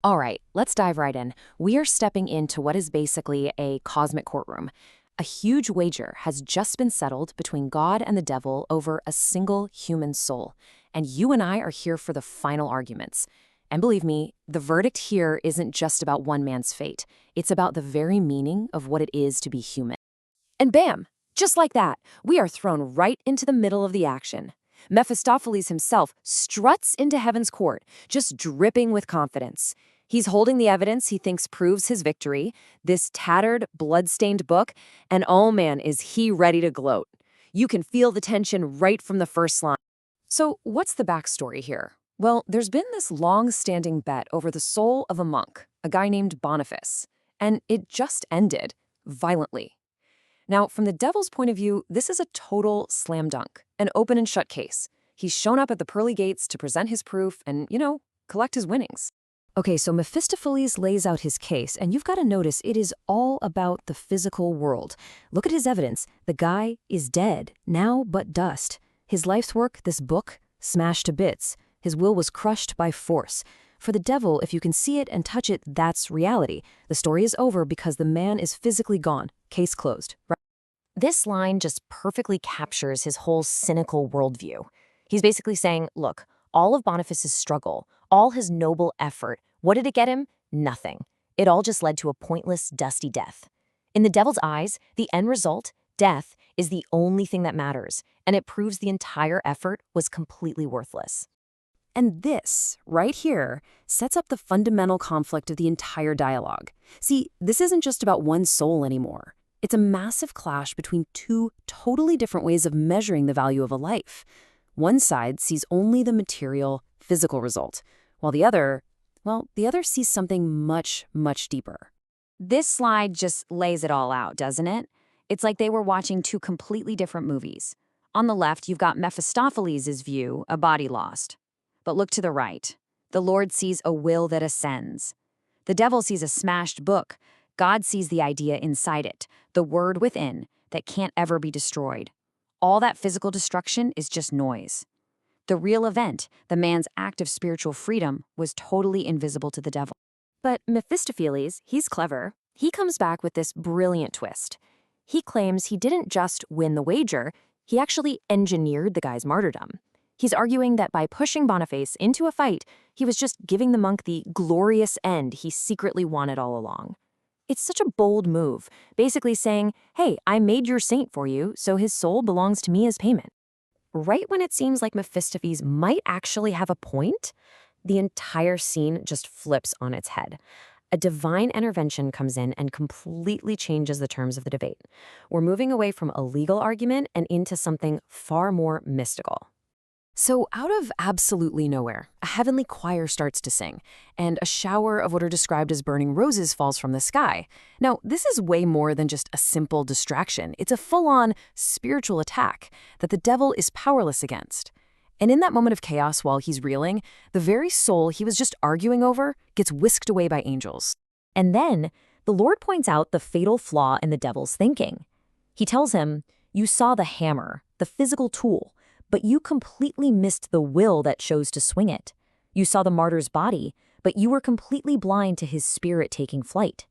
All right, let's dive right in. We are stepping into what is basically a cosmic courtroom. A huge wager has just been settled between God and the devil over a single human soul. And you and I are here for the final arguments. And believe me, the verdict here isn't just about one man's fate. It's about the very meaning of what it is to be human. And bam! Just like that, we are thrown right into the middle of the action. Mephistopheles himself struts into heaven's court, just dripping with confidence. He's holding the evidence he thinks proves his victory, this tattered, blood-stained book, and oh man, is he ready to gloat. You can feel the tension right from the first line. So, what's the backstory here? Well, there's been this long-standing bet over the soul of a monk, a guy named Boniface, and it just ended violently. Now, from the devil's point of view, this is a total slam dunk, an open and shut case. He's shown up at the pearly gates to present his proof and, collect his winnings. Okay, so Mephistopheles lays out his case, and you've got to notice it is all about the physical world. Look at his evidence. The guy is dead, now but dust. His life's work, this book, smashed to bits. His will was crushed by force. For the devil, if you can see it and touch it, that's reality. The story is over because the man is physically gone. Case closed. Right? This line just perfectly captures his whole cynical worldview. He's basically saying, look, all of Boniface's struggle, all his noble effort, what did it get him? Nothing. It all just led to a pointless, dusty death. In the devil's eyes, the end result, death, is the only thing that matters, and it proves the entire effort was completely worthless. And this, right here, sets up the fundamental conflict of the entire dialogue. See, this isn't just about one soul anymore. It's a massive clash between two totally different ways of measuring the value of a life. One side sees only the material, physical result, while the other sees something much, much deeper. This slide just lays it all out, doesn't it? It's like they were watching two completely different movies. On the left, you've got Mephistopheles' view, a body lost. But look to the right. The Lord sees a will that ascends. The devil sees a smashed book. God sees the idea inside it, the word within, that can't ever be destroyed. All that physical destruction is just noise. The real event, the man's act of spiritual freedom, was totally invisible to the devil. But Mephistopheles, he's clever. He comes back with this brilliant twist. He claims he didn't just win the wager, he actually engineered the guy's martyrdom. He's arguing that by pushing Boniface into a fight, he was just giving the monk the glorious end he secretly wanted all along. It's such a bold move, basically saying, hey, I made your saint for you, so his soul belongs to me as payment. Right when it seems like Mephistopheles might actually have a point, the entire scene just flips on its head. A divine intervention comes in and completely changes the terms of the debate. We're moving away from a legal argument and into something far more mystical. So out of absolutely nowhere, a heavenly choir starts to sing, and a shower of what are described as burning roses falls from the sky. Now, this is way more than just a simple distraction. It's a full-on spiritual attack that the devil is powerless against. And in that moment of chaos while he's reeling, the very soul he was just arguing over gets whisked away by angels. And then, the Lord points out the fatal flaw in the devil's thinking. He tells him, you saw the hammer, the physical tool, but you completely missed the will that chose to swing it. You saw the martyr's body, but you were completely blind to his spirit taking flight.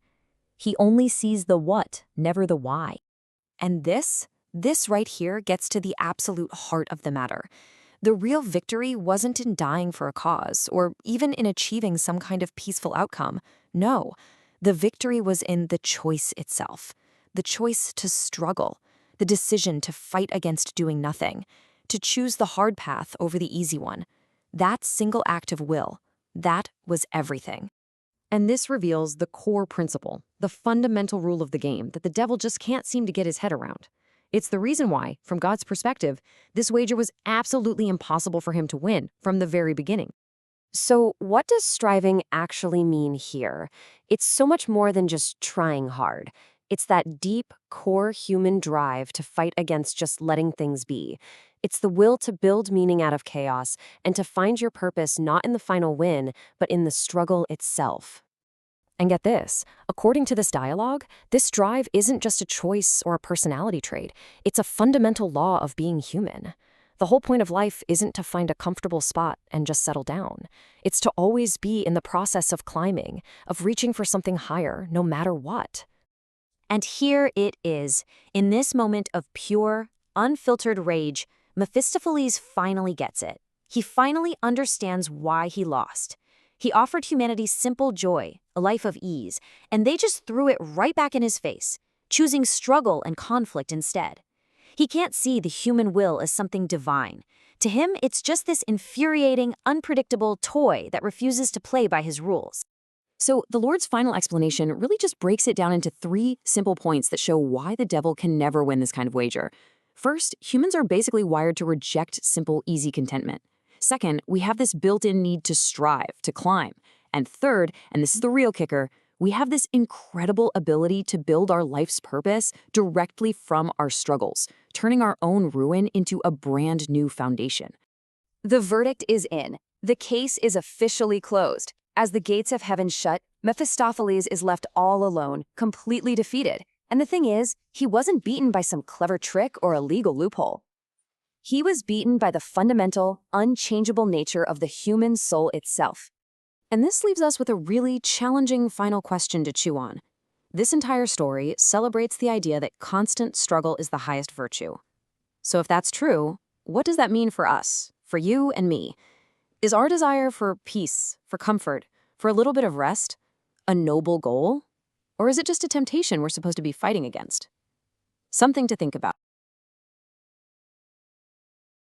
He only sees the what, never the why. And this right here gets to the absolute heart of the matter. The real victory wasn't in dying for a cause, or even in achieving some kind of peaceful outcome. No, the victory was in the choice itself. The choice to struggle, the decision to fight against doing nothing, to choose the hard path over the easy one. That single act of will, that was everything. And this reveals the core principle, the fundamental rule of the game that the devil just can't seem to get his head around. It's the reason why, from God's perspective, this wager was absolutely impossible for him to win from the very beginning. So what does striving actually mean here? It's so much more than just trying hard. It's that deep, core human drive to fight against just letting things be. It's the will to build meaning out of chaos and to find your purpose not in the final win, but in the struggle itself. And get this, according to this dialogue, this drive isn't just a choice or a personality trait. It's a fundamental law of being human. The whole point of life isn't to find a comfortable spot and just settle down. It's to always be in the process of climbing, of reaching for something higher, no matter what. And here it is. In this moment of pure, unfiltered rage, Mephistopheles finally gets it. He finally understands why he lost. He offered humanity simple joy, a life of ease, and they just threw it right back in his face, choosing struggle and conflict instead. He can't see the human will as something divine. To him, it's just this infuriating, unpredictable toy that refuses to play by his rules. So the Lord's final explanation really just breaks it down into 3 simple points that show why the devil can never win this kind of wager. First, humans are basically wired to reject simple, easy contentment. Second, we have this built-in need to strive, to climb. And third, and this is the real kicker, we have this incredible ability to build our life's purpose directly from our struggles, turning our own ruin into a brand new foundation. The verdict is in. The case is officially closed. As the gates of heaven shut, Mephistopheles is left all alone, completely defeated. And the thing is, he wasn't beaten by some clever trick or a legal loophole. He was beaten by the fundamental, unchangeable nature of the human soul itself. And this leaves us with a really challenging final question to chew on. This entire story celebrates the idea that constant struggle is the highest virtue. So if that's true, what does that mean for us, for you and me? Is our desire for peace, for comfort, for a little bit of rest, a noble goal? Or is it just a temptation we're supposed to be fighting against? Something to think about.